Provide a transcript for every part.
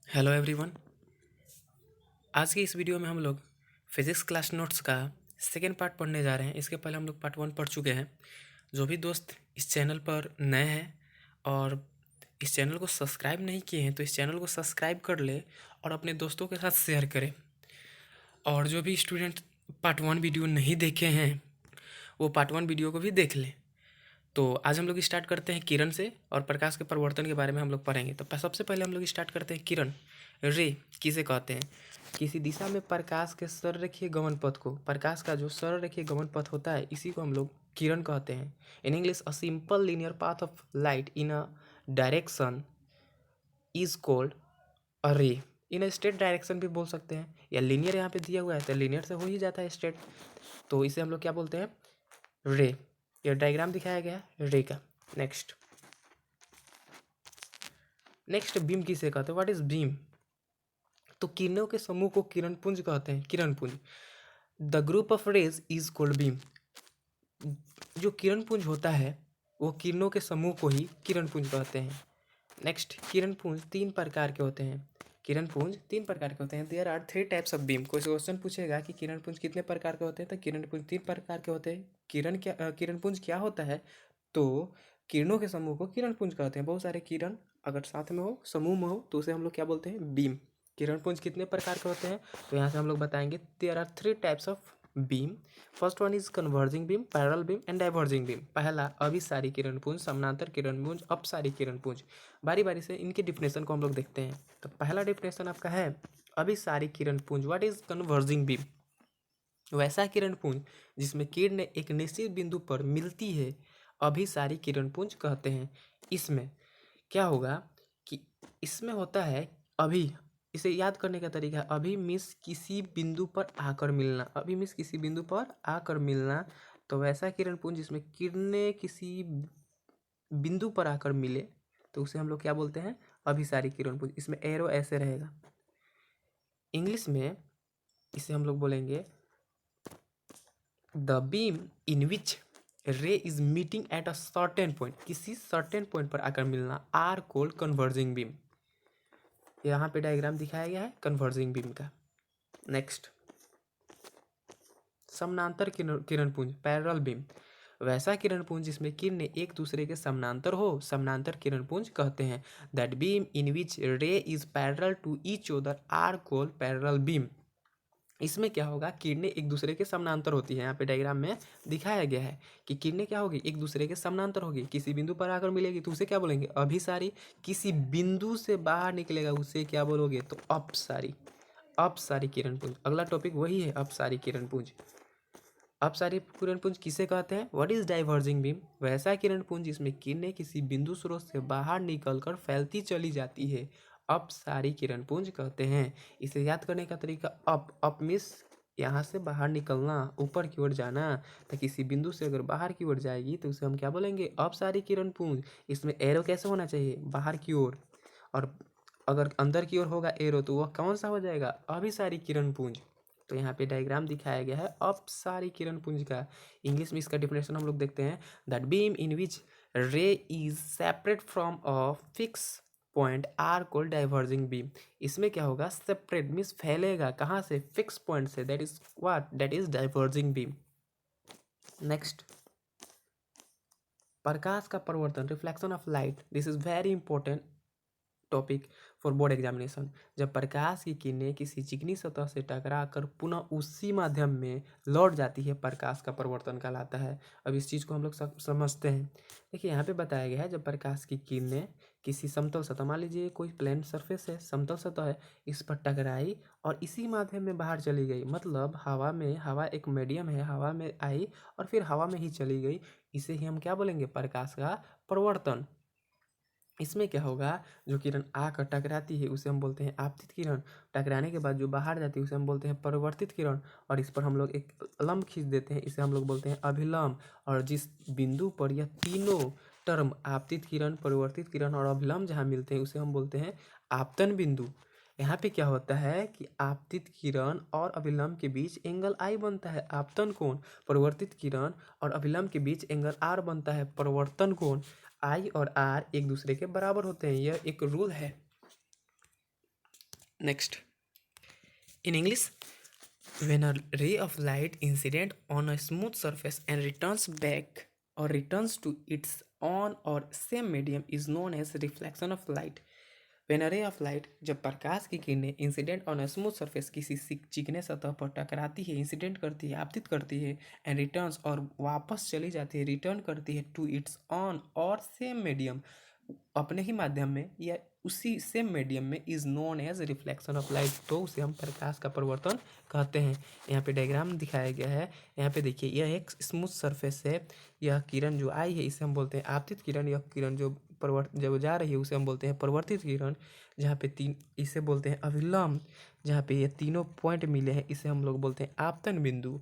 Hello everyone. आज की इस वीडियो में हम लोग फिज़िक्स क्लास नोट्स का सेकेंड पार्ट पढ़ने जा रहे हैं। इसके पहले हम लोग पार्ट 1 पढ़ चुके हैं। जो भी दोस्त इस चैनल पर नए हैं और इस चैनल को सब्सक्राइब नहीं किए हैं तो इस चैनल को सब्सक्राइब कर ले और अपने दोस्तों के साथ शेयर करें। और जो भी स्टूडेंट पार्ट 1 वीडियो नहीं देखे हैं वो पार्ट 1 वीडियो को भी देख लें। तो आज हम लोग स्टार्ट करते हैं किरण से और प्रकाश के परिवर्तन के बारे में हम लोग पढ़ेंगे। तो सबसे पहले हम लोग स्टार्ट करते हैं किरण। रे किसे कहते हैं? किसी दिशा में प्रकाश के सररेखीय गमन पथ को, प्रकाश का जो सररेखीय गमन पथ होता है इसी को हम लोग किरण कहते हैं। In English a simple linear path of light in a direction is called a ray. In straight direction भी बोल सकते हैं, या लीनियर यहाँ पे दिया हुआ है तो लीनियर से हो ही जाता है स्ट्रेट, तो इसे हम लोग क्या बोलते हैं? रे। यह डायग्राम दिखाया गया है रे का। नेक्स्ट बीम किसे कहते हैं? What is beam? तो किरणों के समूह को किरणपुंज कहते हैं। किरणपुंज, the group of rays is called beam. जो किरणपुंज होता है वो किरणों के समूह को ही किरणपुंज कहते हैं। नेक्स्ट, किरणपुंज तीन प्रकार के होते हैं। किरणपुंज तीन प्रकार के होते हैं। There are 3 types of beam. कोई क्वेश्चन पूछेगा कि किरणपुंज कितने प्रकार के होते हैं, तो किरणपुंज 3 प्रकार के होते हैं। किरणपुंज क्या होता है? तो किरणों के समूह को किरणपुंज कहते हैं। बहुत सारे किरण अगर साथ में हो, समूह में हो, तो उसे हम लोग क्या बोलते हैं? बीम। किरणपुंज कितने प्रकार के होते हैं तो यहाँ से हम लोग बताएंगे there are 3 types of beam. First one is converging beam, parallel beam and diverging beam. पहला अभिसारी किरणपुंज, समानांतर किरणपुंज, अपसारी किरणपुंज। बारी बारी से इनके डिफिनेशन को हम लोग देखते हैं। तो पहला डिफिनेशन आपका है अभिसारी किरणपुंज। What is converging beam? वैसा किरणपुंज जिसमें किरण एक निश्चित बिंदु पर मिलती है अभिसारी किरणपुंज कहते हैं। इसमें क्या होगा कि इसमें होता है अभी, इसे याद करने का तरीका है अभी मिस किसी बिंदु पर आकर मिलना। अभी मिस किसी बिंदु पर आकर मिलना। तो वैसा किरणपुंज जिसमें किरणें किसी बिंदु पर आकर मिले तो उसे हम लोग क्या बोलते हैं? अभिसारी किरणपुंज। इसमें एरो ऐसे रहेगा। इंग्लिश में इसे हम लोग बोलेंगे the beam in which ray is meeting at a certain point. किसी सर्टेन पॉइंट पर आकर मिलना आर कोल्ड कन्वर्जिंग बीम। यहाँ पे डायग्राम दिखाया गया है कन्वर्जिंग बीम का। नेक्स्ट, समानांतर किरणपुंज, पैरेलल बीम। वैसा किरणपुंज जिसमें किरणें एक दूसरे के समानांतर हो, समानांतर किरणपुंज कहते हैं। That beam in which ray is parallel to each other are called parallel beam. इसमें क्या होगा? किरणें एक दूसरे के समानांतर होती है। यहाँ पे डायग्राम में दिखाया गया है कि किरणें क्या होगी? एक दूसरे के समानांतर होगी। किसी बिंदु पर आकर मिलेगी तो उसे क्या बोलेंगे? अभिसारी। किसी बिंदु से बाहर निकलेगा उसे क्या बोलोगे? तो अपसारी। अपसारी किरणपुंज। अगला टॉपिक वही है, अपसारी किरणपुंज। अपसारी किरणपुंज किसे कहते हैं? What is diverging beam? वैसा किरणपुंज जिसमें किरणें किसी बिंदु स्रोत से बाहर निकलकर फैलती चली जाती है अपसारी किरणपुंज कहते हैं। इसे याद करने का तरीका अप मिस यहाँ से बाहर निकलना, ऊपर की ओर जाना। तो किसी बिंदु से अगर बाहर की ओर जाएगी तो उसे हम क्या बोलेंगे? अपसारी किरणपुंज। इसमें एरो कैसे होना चाहिए? बाहर की ओर। और अगर अंदर की ओर होगा एरो तो वह कौन सा हो जाएगा? अभिसारी किरणपुंज। तो यहाँ पे डायग्राम दिखाया गया है अपसारी किरणपुंज का। इंग्लिश में इसका डिफिनेशन हम लोग देखते हैं। That beam in which ray is separate from a fix point are called diverging beam. इसमें क्या होगा? सेपरेट मीन्स फैलेगा कहाँ से? फिक्स पॉइंट से। That is what? That is diverging beam. Next, प्रकाश का परिवर्तन, reflection of light. This is very important topic for board examination. जब प्रकाश की किरणें किसी चिकनी सतह से टकराकर पुनः उसी माध्यम में लौट जाती है, प्रकाश का परिवर्तन कहलाता है। अब इस चीज़ को हम लोग समझते हैं। देखिए यहाँ पे बताया गया है जब प्रकाश की किरणें किसी समतल सतह, मान लीजिए कोई प्लेन सरफेस है, समतल सतह है, इस पर टकराई और इसी माध्यम में बाहर चली गई, मतलब हवा में, हवा एक मीडियम है, हवा में आई और फिर हवा में ही चली गई, इसे ही हम क्या बोलेंगे? प्रकाश का परिवर्तन। इसमें क्या होगा? जो किरण आकर टकराती है उसे हम बोलते हैं आपतित किरण। टकराने के बाद जो बाहर जाती है उसे हम बोलते हैं परिवर्तित किरण। और इस पर हम लोग एक लंब खींच देते हैं, इसे हम लोग बोलते हैं अभिलंब। और जिस बिंदु पर यह तीनों टर्म, आपतित किरण, परिवर्तित किरण और अभिलंब जहाँ मिलते हैं उसे हम बोलते हैं आपतन बिंदु। यहाँ पे क्या होता है कि आपतित किरण और अभिलंब के बीच एंगल आई बनता है, आपतन कोण। परिवर्तित किरण और अभिलंब के बीच एंगल आर बनता है, परिवर्तन कोण। आई और आर एक दूसरे के बराबर होते हैं, यह एक रूल है। Next, in English, when a ray of light incident on a smooth surface and returns back or returns to its own or same medium is known as reflection of light. When a ray of light, जब प्रकाश की किरणें incident on a smooth surface किसी चिकने सतह पर टकराती है, इंसिडेंट करती है, आपतित करती है, एंड रिटर्न्स और वापस चली जाती है, रिटर्न करती है टू इट्स ऑन और सेम मीडियम, अपने ही माध्यम में या उसी सेम मीडियम में, is known as reflection of light, तो उसे हम प्रकाश का परिवर्तन कहते हैं। यहाँ पे डायग्राम दिखाया गया है। यहाँ पे देखिए, यह एक स्मूथ सरफेस है। यह किरण जो आई है इसे हम बोलते हैं आपतित किरण। यह किरण जो जब जा रही है उसे हम बोलते हैं परिवर्तित किरण। जहाँ पे इसे बोलते हैं अभिलंब। जहाँ पे ये तीनों पॉइंट मिले हैं इसे हम लोग बोलते हैं आपतन बिंदु।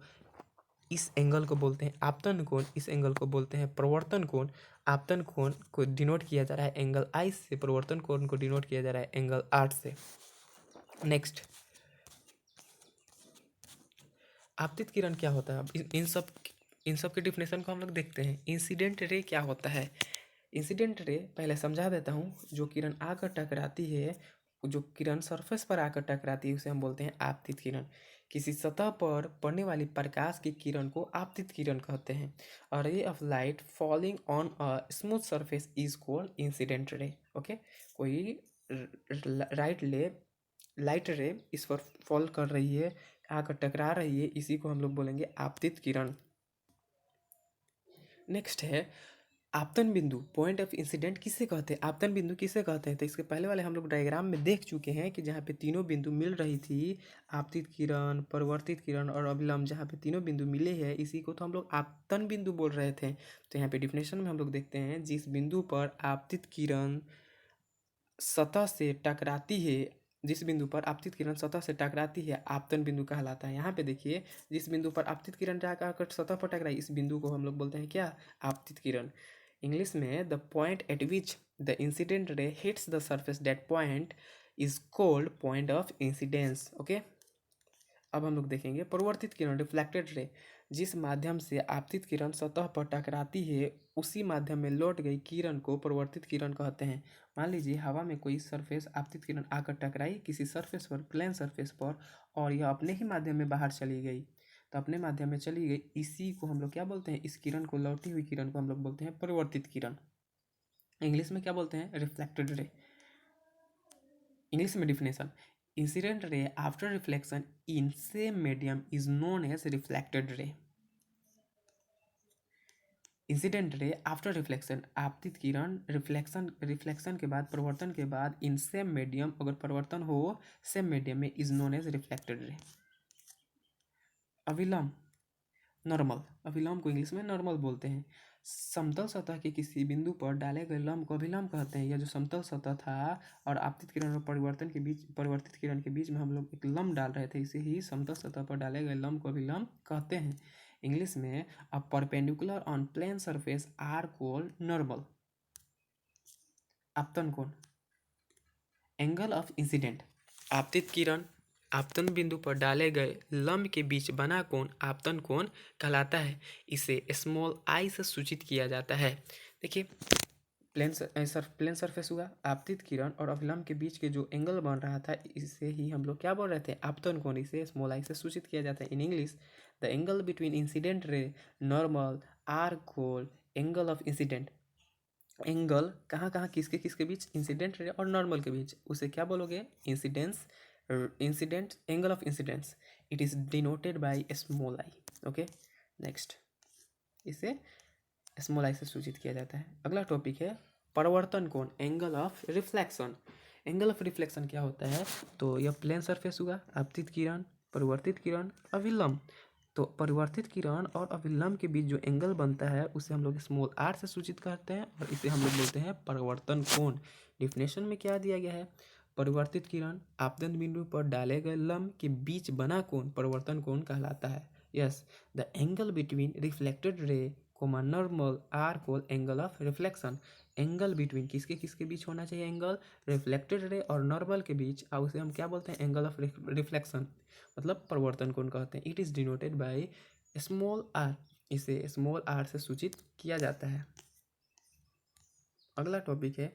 इस एंगल को बोलते हैं आपतन कोण, इस एंगल को बोलते हैं प्रवर्तन कोण। आपतन कोण को डिनोट किया जा रहा है एंगल आई से, प्रवर्तन कोण को डिनोट किया जा रहा है एंगल 8 से। नेक्स्ट, आपतित किरण क्या होता है? अब इन सब के डिफिनेशन को हम लोग देखते हैं। इंसिडेंट रे क्या होता है? इंसिडेंट रे पहले समझा देता हूँ। जो किरण आकर टकराती है, जो किरण सरफेस पर आकर टकराती है उसे हम बोलते हैं आपतित किरण। किसी सतह पर पड़ने वाली प्रकाश की किरण को आपतित किरण कहते हैं। A ray of light falling on a smooth surface is called incident ray. Okay, कोई लाइट रे इस पर फॉल कर रही है, आकर टकरा रही है, इसी को हम लोग बोलेंगे आपतित किरण। नेक्स्ट है आपतन बिंदु, पॉइंट ऑफ इंसिडेंट किसे कहते हैं? आपतन बिंदु किसे कहते हैं? तो इसके पहले वाले हम लोग डायग्राम में देख चुके हैं कि जहाँ पे तीनों बिंदु मिल रही थी, आपतित किरण, परिवर्तित किरण और अभिलंब, जहाँ पे तीनों बिंदु मिले हैं इसी को तो हम लोग आपतन बिंदु बोल रहे थे। तो यहाँ पे डिफिनेशन में हम लोग देखते हैं, जिस बिंदु पर आपतित किरण सतह से टकराती है, जिस बिंदु पर आपतित किरण सतह से टकराती है, आपतन बिंदु कहलाता है। यहाँ पे देखिए, जिस बिंदु पर आपतित किरण जाकर सतह पर टकराई, इस बिंदु को हम लोग बोलते हैं क्या? आपतित किरण। इंग्लिश में, the point eight which the incident रे hits the surface, that point is called point of incidence. Okay, अब हम लोग देखेंगे परिवर्तित किरण, रिफ्लेक्टेड रे। जिस माध्यम से आपतित किरण सतह पर टकराती है, उसी माध्यम में लौट गई किरण को परिवर्तित किरण कहते हैं। मान लीजिए हवा में कोई सरफेस आपतित किरण आकर टकराई किसी सरफेस पर, प्लेन सरफेस पर, और यह अपने ही माध्यम में बाहर चली गई। तो अपने माध्यम में चली गई, इसी को हम लोग क्या बोलते हैं? इस किरण को, लौटी हुई किरण को हम लोग बोलते हैं परिवर्तित किरण। इंग्लिश में क्या बोलते हैं? Reflected ray. इंग्लिश में definition, incident ray after reflection in same medium is known as reflected ray. Incident ray after reflection, आपतित किरण रिफ्लेक्शन के बाद, परिवर्तन के बाद, इन सेम मीडियम, अगर परिवर्तन हो सेम मीडियम में, is known as reflected ray. अभिलंब, नॉर्मल, अभिलंब को इंग्लिश में नॉर्मल बोलते हैं। समतल सतह के किसी बिंदु पर डाले गए लंब को अभिलंब कहते हैं। यह जो समतल सतह था और आपतित किरण और परिवर्तित किरण के बीच में हम लोग एक लंब डाल रहे थे, इसे ही समतल सतह पर डाले गए लंब को अभिलंब कहते हैं। इंग्लिश में, a perpendicular on plane surface are called normal. आपतन कोण, एंगल ऑफ इंसिडेंट, आपतित किरण आपतन बिंदु पर डाले गए लंब के बीच बना कोण आपतन कोण कहलाता है। इसे स्मॉल आई से सूचित किया जाता है। देखिए, प्लेन सरफेस हुआ, आपतित किरण और अभिलंब के बीच के जो एंगल बन रहा था, इसे ही हम लोग क्या बोल रहे थे? आपतन कोण। इसे स्मॉल आई से सूचित किया जाता है। In English, the angle between incident ray normal are called angle of incident. Angle कहाँ कहाँ, किसके किसके बीच? इंसिडेंट रे और नॉर्मल के बीच, उसे क्या बोलोगे? Incident angle of incidence. It is denoted by small I. Okay, next, इसे स्मॉल आई से सूचित किया जाता है। अगला टॉपिक है परिवर्तन कोण, angle of reflection. Angle of reflection क्या होता है? तो यह प्लेन सरफेस हुआ, आपतित किरण, परिवर्तित किरण, अभिलंब। तो परिवर्तित किरण और अभिलंब के बीच जो एंगल बनता है उसे हम लोग स्मॉल आर से सूचित करते हैं और इसे हम लोग बोलते हैं परिवर्तन कोण। डिफिनेशन में क्या दिया गया है? परिवर्तित किरण आपतन बिंदु पर डाले गए लंब के बीच बना कोण परिवर्तन कोण कहलाता है। Yes, the angle between reflected ray comma normal are called angle of reflection. Angle between किसके किसके बीच होना चाहिए? एंगल रिफ्लेक्टेड रे और नॉर्मल के बीच, और उसे हम क्या बोलते हैं? एंगल ऑफ रिफ्लेक्शन, मतलब परिवर्तन कोण कहते हैं। It is denoted by small r, इसे स्मॉल आर से सूचित किया जाता है। अगला टॉपिक है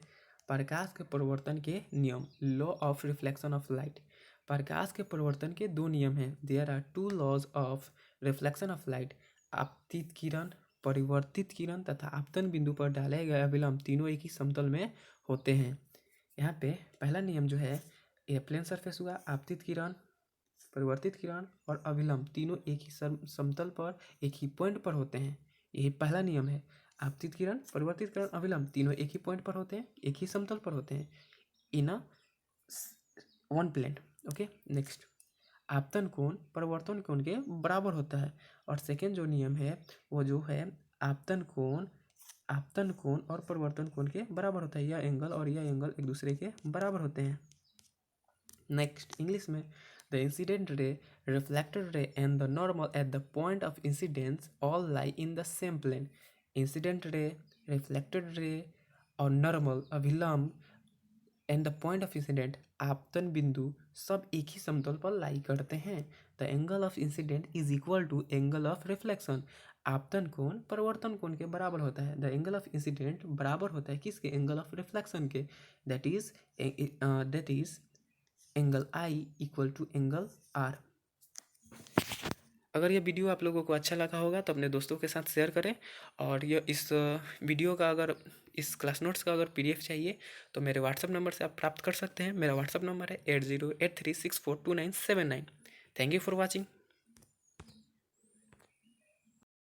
प्रकाश के परिवर्तन के नियम, law of reflection of light. प्रकाश के परिवर्तन के दो नियम हैं। There are two laws of reflection of light. आपतित किरण, परिवर्तित किरण तथा आपतन बिंदु पर डाले गए अभिलंब तीनों एक ही समतल में होते हैं। यहाँ पे पहला नियम जो है, ये प्लेन सरफेस हुआ, आपतित किरण, परिवर्तित किरण और अभिलंब तीनों एक ही समतल पर एक ही पॉइंट पर होते हैं। यही पहला नियम है। आपतित किरण, परिवर्तित किरण, अभिलंब तीनों एक ही पॉइंट पर होते हैं, एक ही समतल पर होते हैं, in a one plane. Okay, next, आपतन कोण परिवर्तन कोण के बराबर होता है। और सेकेंड जो नियम है वो जो है, आपतन कोण और परिवर्तन कोण के बराबर होता है। यह एंगल और यह एंगल एक दूसरे के बराबर होते हैं। नेक्स्ट, इंग्लिश में, the incident ray, reflected ray and the normal at the point of incidence all lie in the same plane. Incident ray, reflected ray और नॉर्मल, अभिलंब and the point of incident, आपतन बिंदु सब एक ही समतल पर lie करते हैं। The angle of incident is equal to angle of reflection. आपतन कोण परिवर्तन कोण के बराबर होता है। द एंगल ऑफ इंसिडेंट बराबर होता है किसके, एंगल ऑफ रिफ्लेक्शन के, that is angle i equal to angle r. अगर यह वीडियो आप लोगों को अच्छा लगा होगा तो अपने दोस्तों के साथ शेयर करें। और यह इस वीडियो का, अगर इस क्लास नोट्स का अगर PDF चाहिए तो मेरे व्हाट्सअप नंबर से आप प्राप्त कर सकते हैं। मेरा व्हाट्सअप नंबर है 8083642979। Thank you for watching.